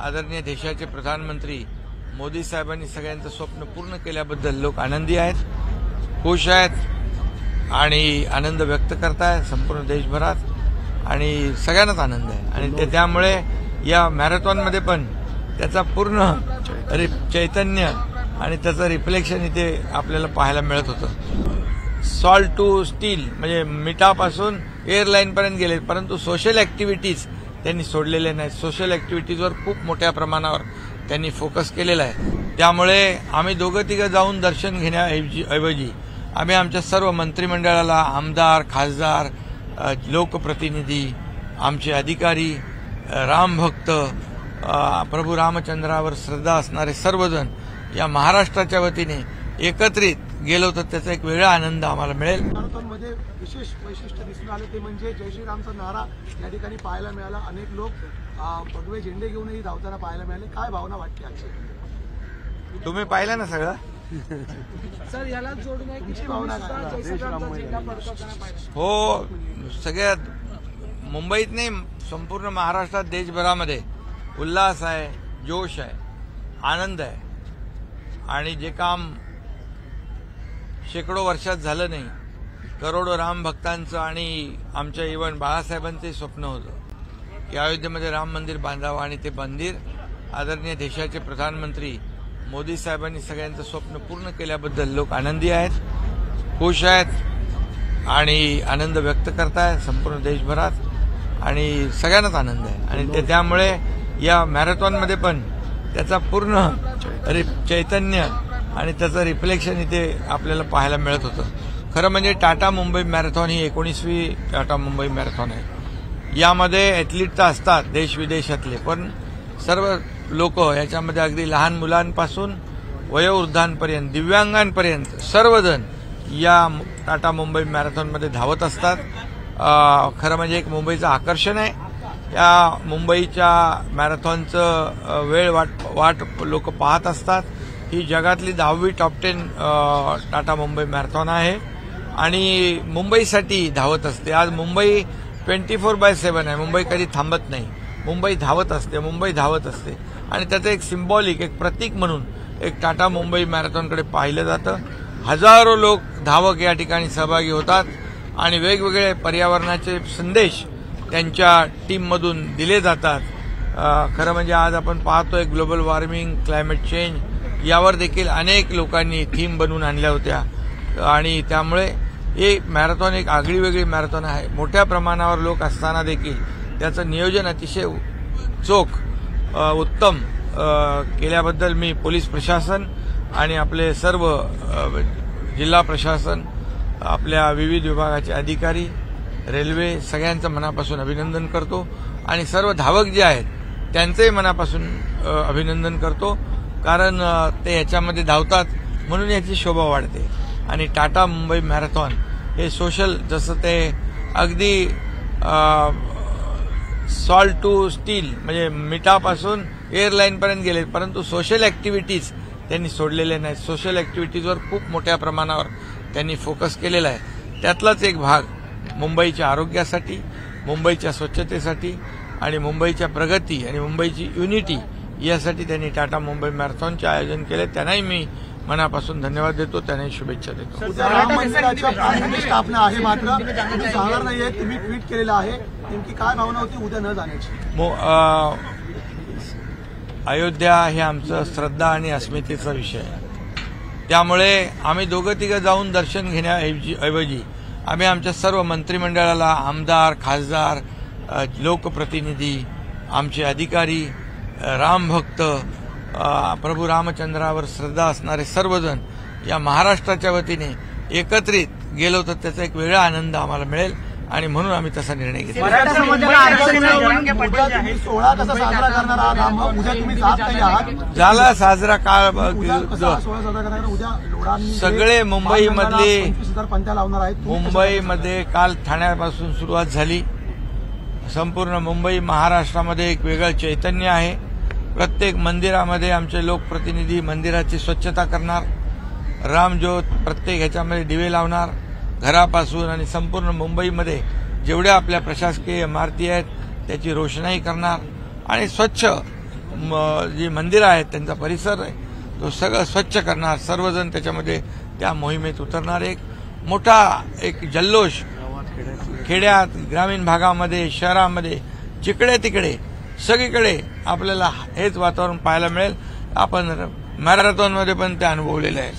आदरणीय देशाचे प्रधानमंत्री मोदी साहेबांनी सगळ्यांचं स्वप्न पूर्ण केल्याबद्दल लोक आनंदी आहेत, खुश आहेत आणि आनंद व्यक्त करतायत संपूर्ण देशभरात आणि सगळ्यांनाच आनंद आहे आणि त्यामुळे या मॅरेथॉनमध्ये पण त्याचा पूर्ण चैतन्य आणि त्याचं रिफ्लेक्शन इथे आपल्याला पाहायला मिळत होतं। सॉल्ट टू स्टील म्हणजे मिठापासून एअरलाईनपर्यंत गेले, परंतु सोशल ॲक्टिव्हिटीज त्यांनी सोडलेल्या नाहीत। सोशल ॲक्टिव्हिटीजवर खूप मोठ्या प्रमाणावर त्यांनी फोकस केलेला आहे। त्यामुळे आम्ही दोघं तिघं जाऊन दर्शन घेण्याऐवजी आम्ही आमच्या सर्व मंत्रिमंडळाला, आमदार, खासदार, लोकप्रतिनिधी, आमचे अधिकारी, रामभक्त, प्रभू रामचंद्रावर श्रद्धा असणारे सर्वजण या महाराष्ट्राच्या वतीने एकत्रित गेलो तर त्याचा एक वेगळा आनंद आम्हाला मिळेल। मॅरेथॉनमध्ये विशेष वैशिष्ट्य दिसून आले ते म्हणजे जय श्रीरामचा नारा या ठिकाणी पाहायला मिळाला। अनेक लोक भगवे झेंडे घेऊनही धावताना पाहायला मिळाले। काय भावना वाटते आजची? तुम्ही पाहिलं ना सगळं? सर याला जोडून तुमची भावना हो, सगळ्यात मुंबईत नाही संपूर्ण महाराष्ट्रात देशभरामध्ये उल्हास आहे, जोश आहे, आनंद आहे आणि जे काम शेकडो वर्षात झालं नाही, करोडो राम भक्तांचं आणि आमच्या इव्हन बाळासाहेबांचंही स्वप्न होतं की अयोध्येमध्ये राम मंदिर बांधावं आणि ते मंदिर आदरणीय देशाचे प्रधानमंत्री मोदी साहेबांनी सगळ्यांचं स्वप्न पूर्ण केल्याबद्दल लोक आनंदी आहेत, खुश आहेत आणि आनंद व्यक्त करतायत संपूर्ण देशभरात आणि सगळ्यांनाच आनंद आहे आणि त्यामुळे या मॅरेथॉनमध्ये पण त्याचा पूर्ण चैतन्य आणि त्याचं रिफ्लेक्शन इथे आपल्याला पाहायला मिळत होतं। खरं म्हणजे टाटा मुंबई मॅरेथॉन ही 19वी टाटा मुंबई मॅरेथॉन आहे। यामध्ये ॲथलीट तर असतात देश विदेशातले, पण सर्व लोक याच्यामध्ये अगदी लहान मुलांपासून वयोवृद्धांपर्यंत, दिव्यांगांपर्यंत सर्वजण या टाटा मुंबई मॅरेथॉनमध्ये धावत असतात। खरं म्हणजे एक मुंबईचं आकर्षण आहे। या मुंबईच्या मॅरेथॉनचं वेळ वाट लोक पाहत असतात। ही जगातली 10वी टॉप 10 टाटा मुंबई मॅरेथॉन आहे आणि मुंबईसाठी धावत असते। आज मुंबई 24/7 आहे। मुंबई कधी थांबत नाही, मुंबई धावत असते, मुंबई धावत असते आणि त्याचं एक सिम्बॉलिक, एक प्रतीक म्हणून एक टाटा मुंबई मॅरेथॉनकडे पाहिलं जातं। हजारो लोक धावक या ठिकाणी सहभागी होतात आणि वेगवेगळे पर्यावरणाचे संदेश त्यांच्या टीममधून दिले जातात। खरं म्हणजे आज आपण पाहतोय ग्लोबल वॉर्मिंग, क्लायमेट चेंज यावर देखील अनेक लोकांनी थीम बनवून आणल्या होत्या आणि त्यामुळे हे मॅरेथॉन एक आगळीवेगळी मॅरेथॉन आहे। मोठ्या प्रमाणावर लोक असताना देखील त्याचं नियोजन अतिशय चोख, उत्तम केल्याबद्दल मी पोलीस प्रशासन आणि आपले सर्व जिल्हा प्रशासन, आपल्या विविध विभागाचे अधिकारी, रेल्वे सगळ्यांचं मनापासून अभिनंदन करतो आणि सर्व धावक जे आहेत त्यांचंही मनापासून अभिनंदन करतो, कारण ते याच्यामध्ये धावतात म्हणून याची शोभा वाढते। आणि टाटा मुंबई मॅरेथॉन हे सोशल, जसं ते अगदी सॉल्ट टू स्टील म्हणजे मिठापासून एअरलाईनपर्यंत गेले, परंतु सोशल ॲक्टिव्हिटीज त्यांनी सोडलेल्या नाहीत। सोशल ॲक्टिव्हिटीजवर खूप मोठ्या प्रमाणावर त्यांनी फोकस केलेला आहे। त्यातलाच एक भाग मुंबईच्या आरोग्यासाठी, मुंबईच्या स्वच्छतेसाठी आणि मुंबईच्या प्रगती आणि मुंबईची युनिटी यासाठी त्यांनी टाटा मुंबई मॅरेथॉनचे आयोजन केले। त्यांनाही मी मनापासून धन्यवाद देतो, त्यांनाही शुभेच्छा देतो। राम मंदिराच्या स्थापना आहे मात्र तुम्ही सांगणार नाहीये, तुम्ही ट्विट केलेलं आहे, नेमकी काय भावना होती उद्या न जाण्याची? अयोध्या हे आमचं श्रद्धा आणि अस्मितेचा विषय आहे। त्यामुळे आम्ही दोघं तिघं जाऊन दर्शन घेण्याऐवजी आम्ही आमच्या सर्व मंत्रिमंडळाला, आमदार, खासदार, लोकप्रतिनिधी, आमचे अधिकारी, रामभक्त, प्रभू रामचंद्रावर श्रद्धा असणारे सर्वजण या महाराष्ट्राच्या वतीने एकत्रित गेलो तर त्याचा एक वेगळा आनंद आम्हाला मिळेल आणि म्हणून आम्ही तसा निर्णय घेतला। झाला साजरा काळ, सगळे मुंबईमध्ये काल ठाण्यापासून सुरुवात झाली। संपूर्ण मुंबई महाराष्ट्रामध्ये एक वेगळं चैतन्य आहे। प्रत्येक मंदिरामध्ये आमचे लोकप्रतिनिधी मंदिराची स्वच्छता करणार, रामज्योत प्रत्येक ह्याच्यामध्ये दिवे लावणार, घरापासून आणि संपूर्ण मुंबईमध्ये जेवढ्या आपल्या प्रशासकीय इमारती आहेत त्याची रोषणाई करणार आणि स्वच्छ जी मंदिरं आहेत त्यांचा परिसर आहे तो सगळं स्वच्छ करणार, सर्वजण त्याच्यामध्ये त्या मोहिमेत उतरणार. एक मोठा एक जल्लोष खेड्यात, ग्रामीण भागामध्ये, शहरामध्ये, जिकडे तिकडे सगळीकडे आपल्याला हेच वातावरण पाहायला मिळेल. आपण मॅरेथॉनमध्ये पण ते अनुभवलेलं आहे.